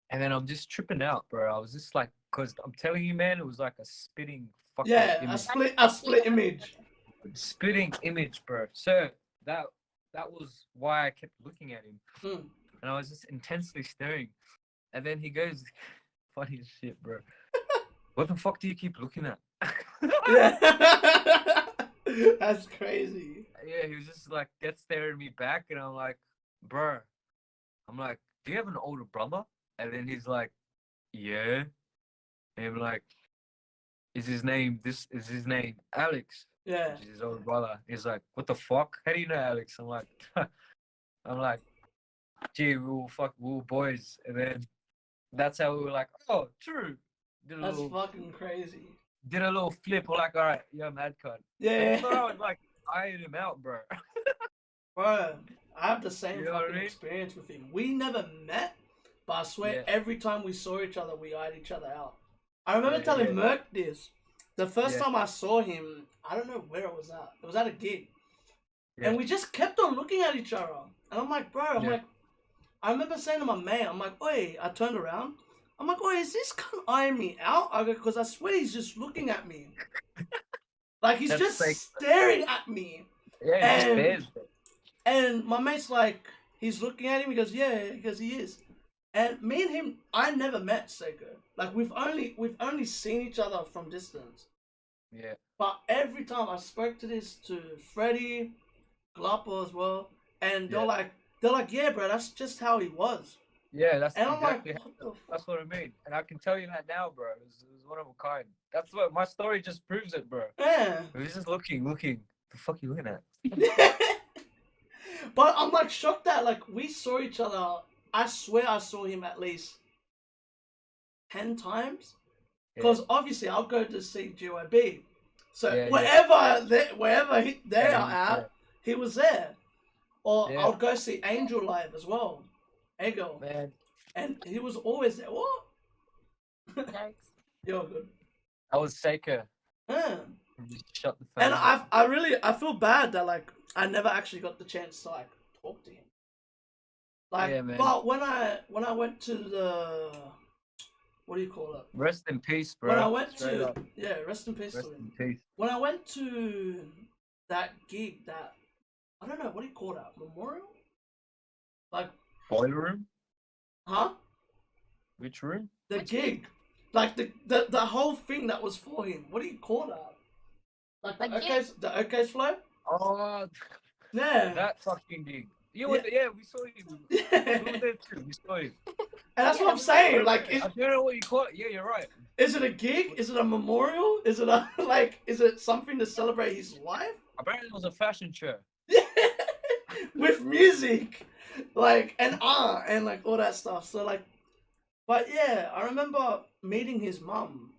And then I'm just tripping out, bro. I was just like, because I'm telling you, man, it was like a spitting fucking image. a split image. Spitting image, bro. So that was why I kept looking at him. Mm. And I was just intensely staring. And then he goes, funny as shit, bro. What the fuck do you keep looking at? Yeah. That's crazy. Yeah, he was just like, get staring me back. And I'm like, bro. I'm like, do you have an older brother? And then he's like, yeah. And I'm like, is his name Alex? Yeah. Which is his older brother. He's like, what the fuck? How do you know Alex? I'm like, gee, we were boys. And then that's how we were like, oh, true. That's fucking crazy. Did a little flip. We're like, all right, you're a mad cunt. Yeah. So I was like, ironed him out, bro. Bro, I have the same You know what I fucking mean? experience with him. We never met, but I swear every time we saw each other, we eyed each other out. I remember telling Merc this. The first time I saw him, I don't know where it was at. It was at a gig. Yeah. And we just kept on looking at each other. And I'm like, bro, I remember saying to my mate, I'm like, oi, I turned around. I'm like, oi, is this cunt eyeing me out? I go, because I swear he's just looking at me. Like, he's just staring at me. Yeah, he stares, bro. And my mate's like, he's looking at him. He goes, yeah, because he is. And me and him, I never met Seiko. Like we've only seen each other from distance. Yeah. But every time I spoke to Freddie, Glappo as well, and Yeah. they're like, yeah, bro, that's just how he was. Yeah, that's And I'm exactly like, what the fuck? that's what I mean. And I can tell you that now, bro. It was one of a kind. That's what my story just proves it, bro. Yeah. He was just looking. The fuck you looking at? But I'm like shocked that like we saw each other. I swear I saw him at least 10 times. Because obviously I'll go to see GYB. So wherever they are at, he was there. Or I'll go see Angel live as well. Ego. Man. And he was always there. What? Jokes. You're good. I was Seika. Yeah. Just shut the And phone. I feel bad that like I never actually got the chance to like talk to him. Like, Yeah, man. but when I went to the, what do you call it? Rest in peace, bro. When I went Straight to up. rest in peace Rest to him. in peace. When I went to that gig, that I don't know what do you call that, memorial? Like, Boiler room? huh? Which room? The Which gig, like the whole thing that was for him. What do you call that? Like the OK's flow? Oh, Yeah. that fucking gig. You were there, we saw you. Yeah. We were there too. We saw you. And that's what I'm saying. Like, I don't know what you call it. Yeah, you're right. is it a gig? Is it a memorial? Is it a like? Is it something to celebrate his life? Apparently, it was a fashion show. Yeah, with music, like and art and like all that stuff. So like, but yeah, I remember meeting his mum,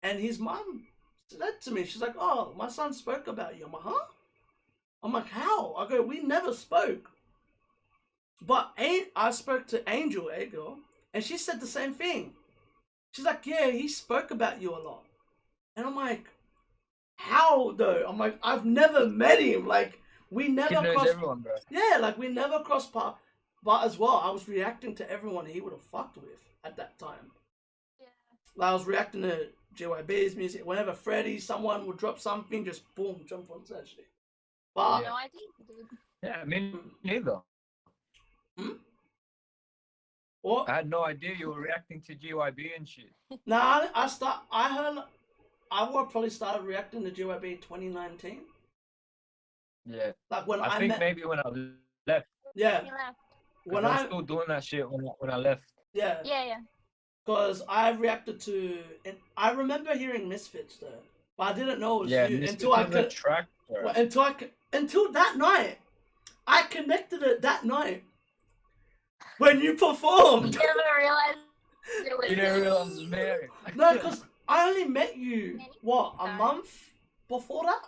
and his mum said to me, she's like, "Oh, my son spoke about you." I'm like, "Huh?" I'm like, "How?" I go, "We never spoke." But I spoke to Angel Ego, and she said the same thing. She's like, "Yeah, he spoke about you a lot." And I'm like, "How though?" I'm like, "I've never met him. Like, we never He knows crossed." everyone, bro. Yeah, like we never crossed paths. But as well, I was reacting to everyone he would have fucked with at that time. Yeah. Like I was reacting to JYB's music. Whenever Freddie, someone would drop something, just boom, jump on that shit. But No idea, dude. Yeah, I mean, neither. what? I had no idea you were reacting to GYB and shit. Nah, I would probably started reacting to JYB 2019. Yeah. Like when I think maybe when I left. Yeah. He left. When I was still doing that shit when I left. Yeah. Yeah. Because I reacted to, and I remember hearing Misfits though, but I didn't know it was you until I could. Track, until that night, I connected it that night when you performed. You never realized it was You didn't realize it was Mary. No, because I only met you a month before that.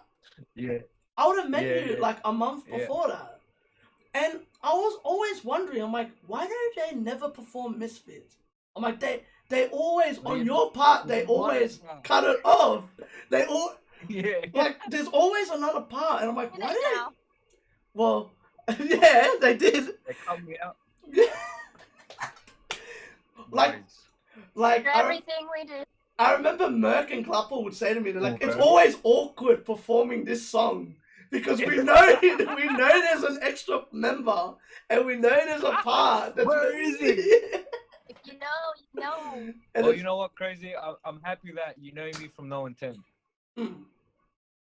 Yeah. I would have met you yeah. like a month before that, and I was always wondering. I'm like, why do they never perform Misfits? I'm like, they always on your part. They always cut it off. They all like there's always another part, and I'm like, why do they? Well, yeah, they did. They cut me out. like everything we do. I remember Merck and Klapper would say to me, they're like, it's always awkward performing this song because we know there's an extra member and we know there's a part. Where is he? If you know, you know. Well, you know what, Kraayziie? I'm happy that you know me from no intent.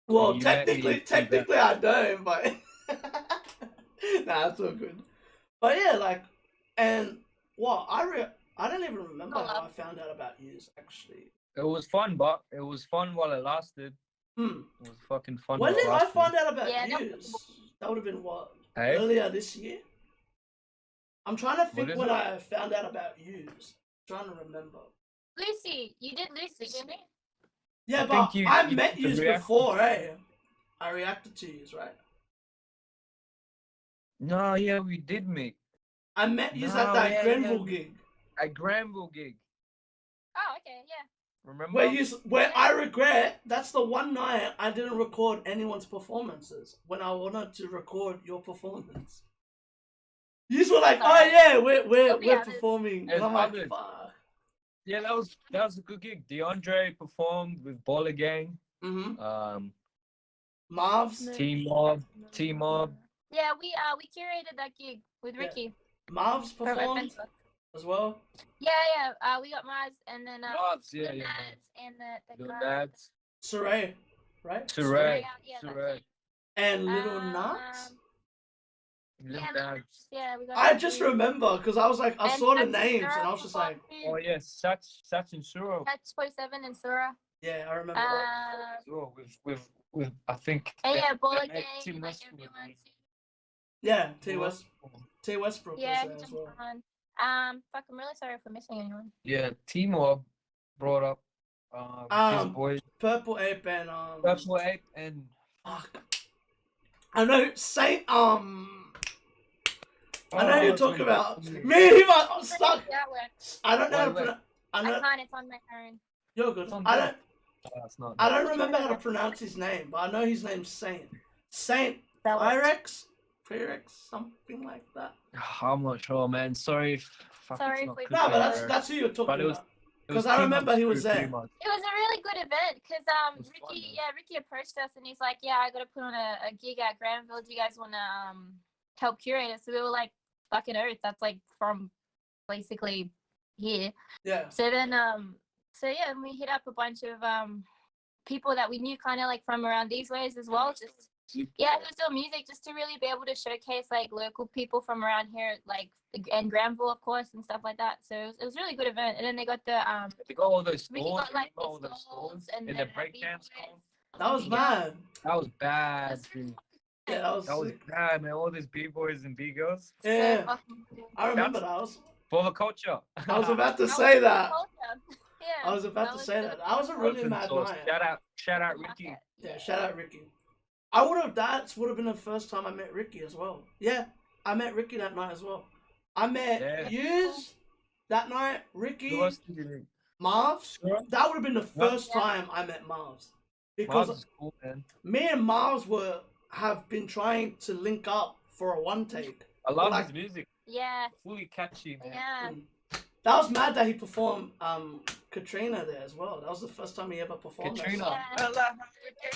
Well, technically I don't, but nah, it's all good. But yeah, like, and what I don't even remember how I found out about yous actually. It was fun, but it was fun while it lasted. It was fucking fun. When did I find out about yous? That would have been what? Hey? Earlier this year? I'm trying to think when I found out about yous. I'm trying to remember. Lucy, you did Lucy, didn't you? Yeah, but I met yous before, eh? I reacted to yous, right? No, yeah, we did meet. I met yous at that Grenville gig. At Granville gig. Oh, okay, yeah. Remember? Where I regret, that's the one night I didn't record anyone's performances when I wanted to record your performance. You were like, "Oh yeah, we're performing," and I'm like, "Fuck." Yeah, that was a good gig. DeAndre performed with Baller Gang. Marv's T-Mob. Yeah, we curated that gig with Ricky. Marv's performed as well. Yeah. We got Mars and then Marv's, the Nads and the Nads. Saray, right? Saray. Yeah, Saray. And Little Nas. Little Yeah, Dads. yeah, we got. I that just too. remember because I was like, I And saw the Touch names and I Sura was just performed like, too. Oh yeah, Sach and Suro. Touch 47 and Sura. yeah, I remember that. As well, with I think. And yeah, Bola that made Gang, Tim like Westbrook everyone. Yeah, T was- Westbrook Yeah, was he there as jumped well. on. Fuck, I'm really sorry for missing anyone. Yeah, Timor brought up his boys Purple Ape and Purple Ape and fuck. I know Saint I know who you're talking about. Me and him are stuck. Yeah, well, I don't know how to Wait. pronounce. I I know can't. It's on my phone. you're good. It's on I there. don't. It's not. I don't remember how to pronounce his name, but I know his name's Saint. Saint That was- Pyrex, something like that. I'm not sure, man. Sorry. Sorry it's not if we- good No, but there. that's who you're talking But it was- about. It was 'cause I too remember much, he was too there. much. It was a really good event because It was fun, Ricky approached us and he's like, yeah, I got to put on a gig at Granville. Do you guys want to help curate it? So we were like, fucking oath. That's like from basically here. Yeah. So then so yeah, we hit up a bunch of people that we knew kind of like from around these ways as well. Just yeah, it was doing music just to really be able to showcase like local people from around here, like and Granville, of course, and stuff like that. So it was a really good event. And then they got the They got all those Ricky stores. got like all the those stalls stores and in the the breakdance. B-boys. That was Yeah. mad. That was bad, dude. Yeah, that was That was sick. bad, man. All these b-boys and b-girls So Yeah, fucking cool. I remember that. for the culture. I was about to That say was that. cool culture. Yeah, I was about to was say good. that. That was a really Open mad source. night. Shout out Ricky. Yeah, shout out Ricky. I would have. That would have been the first time I met Ricky as well. Yeah, I met Ricky that night as well. I met Yeah. Yuz that night. Ricky, Who else did you meet? Marv's. Sure. That would have been the first Yeah. time I met Marv's because Mars is cool, man. me and Marv's have been trying to link up for a one take. I love Like- his music. Yeah, Fully catchy, man. yeah. That was mad that he performed Katrina there as well. That was the first time he ever performed. that Katrina. song. Yeah. I love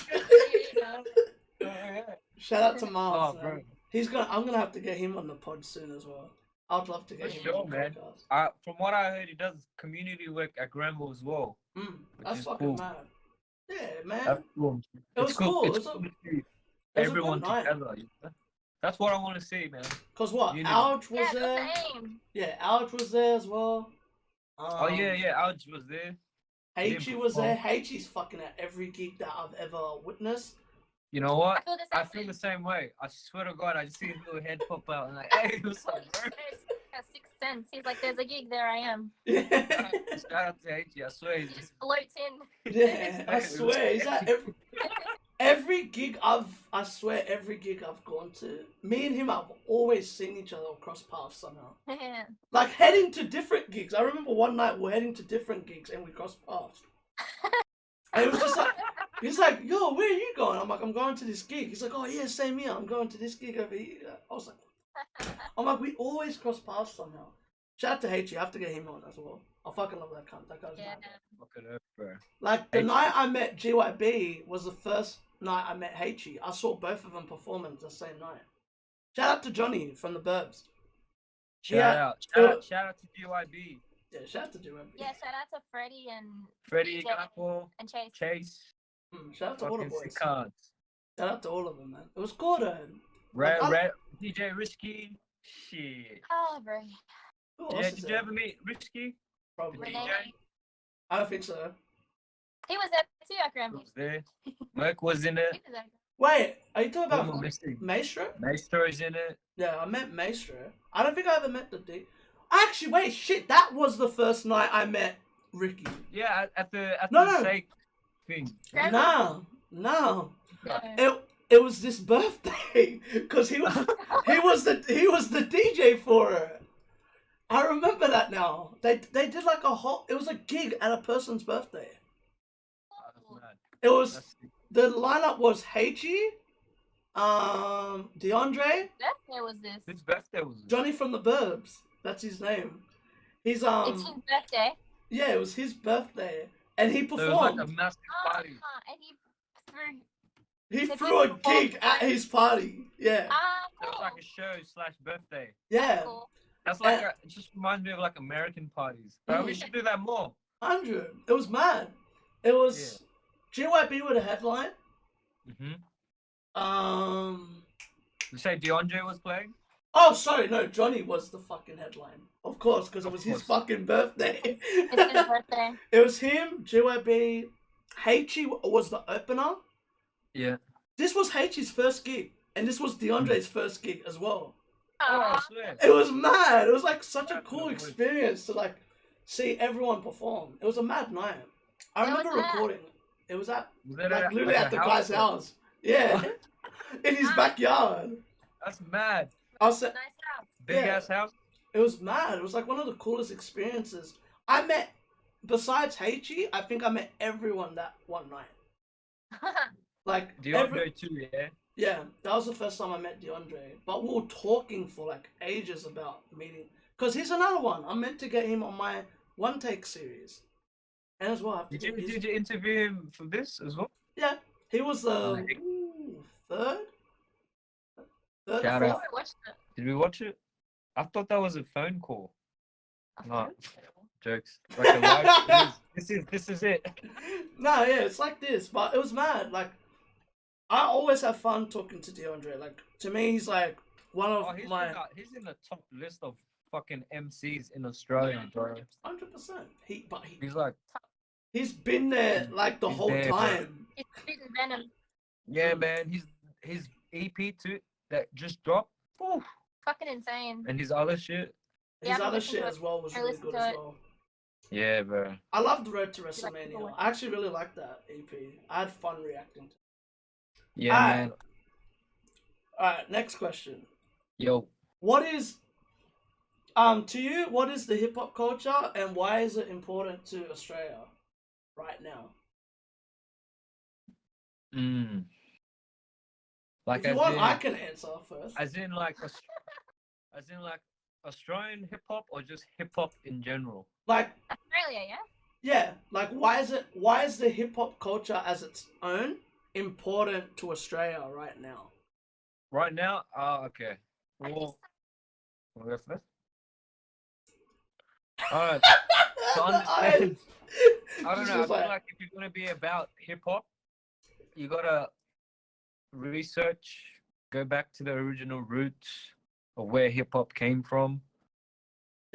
Katrina. Oh, yeah. Shout out to Marv's. Oh, bro. man. I'm gonna have to get him on the pod soon as well. I'd love to get For him sure, on the man. podcast. From what I heard, he does community work at Granville as well. Which That's is fucking cool. mad. Yeah, man. That's cool. It was It's cool. cool. It's It was cool to see it was a everyone good night. together. You know? That's what I want to see, man. Cause what? Unity. Alge was Yeah, there. that's the aim. Yeah, Alge was there as well. Oh yeah. Alge was there. H was there. H fucking at every gig that I've ever witnessed. You know what? I feel the same. way. I swear to God, I just see his little head pop out and like, hey, what's up, bro? Got 6 cents. He's like, there's a gig there. I am. Yeah, Shout out to H. I swear he's He just just floats in. yeah. I swear, he's at every gig I swear every gig I've gone to, me and him have always seen each other or crossed paths somehow. Yeah. Like heading to different gigs. I remember one night we're heading to different gigs and we crossed paths. And it was just like, he's like, yo, where are you going? I'm like, I'm going to this gig. He's like, oh yeah, same here. I'm going to this gig over here. I was like, I'm like, we always cross paths somehow. Shout out to H, you have to get him on as well. I fucking love that cunt. That guy's Yeah. mad. look at her, bro. Like the H. night I met GYB was the first night I met H. I saw both of them performing the same night. Shout out to Johnny from the Burbs. Shout Yeah. out to GYB, Yeah, shout out to GYB. Yeah, shout out to Freddie and Freddie, DJ Apple, and Chase. Chase, Shout out to all the fucking boys. sick cards. Shout out to all of them, man. It was cool though. Red, Like, Red, DJ Risky. Shit. Oh, bro. Who else Yeah, is did you there? ever meet Risky? Probably. Renee? Renee. I don't think so. He was there too at He Grammy. was there. Merc was in it. He was there. Wait, are you talking Who am I about missing? Maestro? Maestro is in it. Yeah, I met Maestro. I don't think I ever met the D. Actually, wait, shit, that was the first night I met Ricky. Yeah, at the No. shake thing. Grammy? No. No. It was this birthday because he was the DJ for it. I remember that now. They did like a whole. It was a gig at a person's birthday. Oh, that's mad. It was That's sick. the lineup was Heichi, DeAndre, Birthday was this. Whose birthday was it? Johnny from the Burbs. That's his name. He's It's his birthday. yeah, it was his birthday, and he So it was performed. like a massive party. And he threw. He so threw a he performed gig at his party. Yeah, So it was Cool. like a show / birthday. yeah, Cool. That's like it just reminds me of like American parties. But we Mhm. should do that more. 100. It was mad. It was. JYP with a headline. You say DeAndre was playing? Oh, sorry, no, Johnny was the fucking headline. Of course, because it Of was his course. fucking birthday. It's his birthday. It was him, JYP. Heichi was the opener. Yeah. This was Heichi's first gig, and this was DeAndre's first gig as well. Oh, I Aw. swear. It was mad. It was like such a That's cool the voice. experience to like see everyone perform. It was a mad night. I Where was remember that? recording. It was at Was that like literally like at a the guy's or- house. Yeah, in his backyard. That's mad. I was. Nice house. Big Yeah. ass house. It was mad. It was like one of the coolest experiences. I met, besides Heichi, I think I met everyone that one night. Like DeAndre too, yeah. yeah, that was the first time I met DeAndre. But we were talking for like ages about meeting. Because he's another one. I'm meant to get him on my one take series. And as well, I have to Did get his... you interview him for this as well? Yeah, he was the Nice. third. Shout fourth? out. I watched it. Did we watch it? I thought that was a phone call. I No, think. jokes. Like a live. This is it. No, yeah, it's like this, but it was mad. Like, I always have fun talking to DeAndre. Like, to me, he's like one of Oh, my he's in the top list of fucking MCs in Australia, bro. 100%. He's like, He's been there like the He's whole there, bro. time. It's spitting venom. yeah, man. His EP too that just dropped. Oof. Fucking insane. And his other shit. His Yeah, I other listened shit to it. as well was I really listened good to as it. well. Yeah, bro. I loved Road to like the WrestleMania. one? I actually really liked that EP. I had fun reacting to it. Yeah, Alright. man. Alright, next question. Yo, What is to you, what is the hip hop culture and why is it important to Australia right now? like If you as want, in, I can answer first. as in like Australian hip hop or just hip hop in general. Like, Australia, yeah? yeah, like why is the hip hop culture as its own important to Australia right now? Right now, okay. Well, wanna go first? Alright, to understand, I don't know. I feel like if you're gonna be about hip hop, you gotta research, go back to the original roots of where hip hop came from.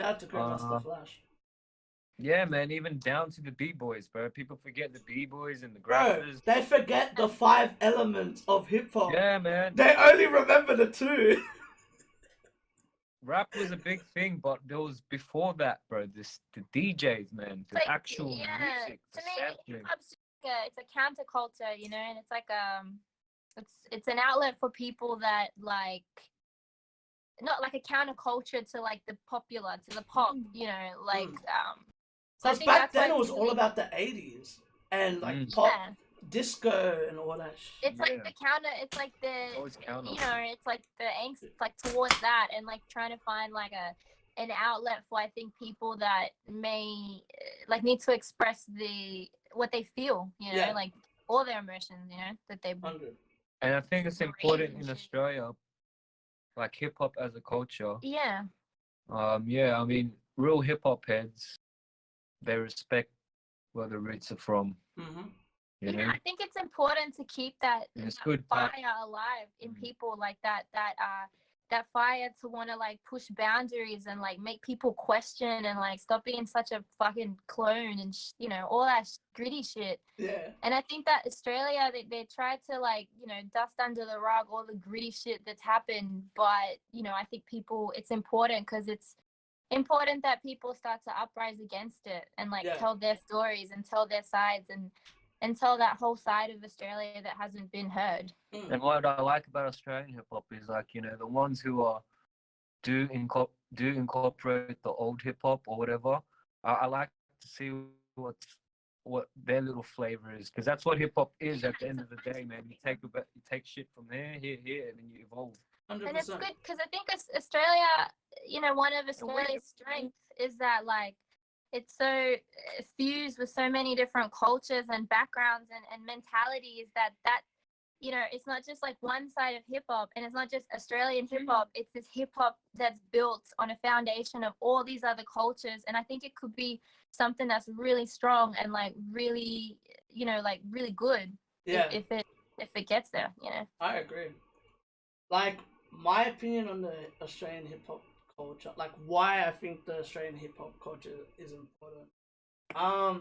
Shout out to Grandmaster Flash. Yeah, man, even down to the B-boys, bro. People forget the B-boys and the Bro, grappers. they forget the 5 elements of hip hop. Yeah, man. They only remember the 2. Rap was a big thing, but there was before that, bro. The DJs, man, the Like, actual yeah, music, the to me, sampling. it's a counterculture, you know, and it's like it's an outlet for people that like not like a counterculture to like the popular, to the pop, you know, like so I Because think back that's then why it was people all need- about the 80s and like Mm. pop, yeah. disco and all that shit. It's like Yeah. the counter. It's like the Always counter. you know, it's like the angst like towards that, and like trying to find like an outlet for I think people that may like need to express what they feel, you know, Yeah. like all their emotions, you know, that they 100. And I think it's important in Australia, like hip hop as a culture. yeah. Yeah, I mean, real hip hop heads, they respect where the roots are from. Mm-hmm. You know, Yeah, I think it's important to keep that, And it's that good fire that- alive in Mm. people, like that fire to want to like push boundaries and like make people question and like stop being such a fucking clone and you know all that gritty shit. Yeah. And I think that Australia, they try to like, you know, dust under the rug all the gritty shit that's happened. But, you know, I think it's important because it's important that people start to uprise against it and like Yeah. tell their stories and tell their sides and tell that whole side of Australia that hasn't been heard. and what I like about Australian hip hop is like, you know, the ones who do incorporate the old hip hop or whatever. I like to see what their little flavor is, because that's what hip hop is at the end of the day, man. You take shit from there, here, and then you evolve. 100%. And it's good because I think Australia, you know, one of Australia's strengths is that like it's so fused with so many different cultures and backgrounds and mentalities that you know, it's not just like one side of hip hop, and it's not just Australian hip hop. It's this hip hop that's built on a foundation of all these other cultures. And I think it could be something that's really strong and like really, you know, like really good. Yeah. If it gets there, you know. I agree. Like, my opinion on the Australian hip hop culture, like why I think the Australian hip hop culture is important.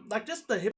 Like just the hip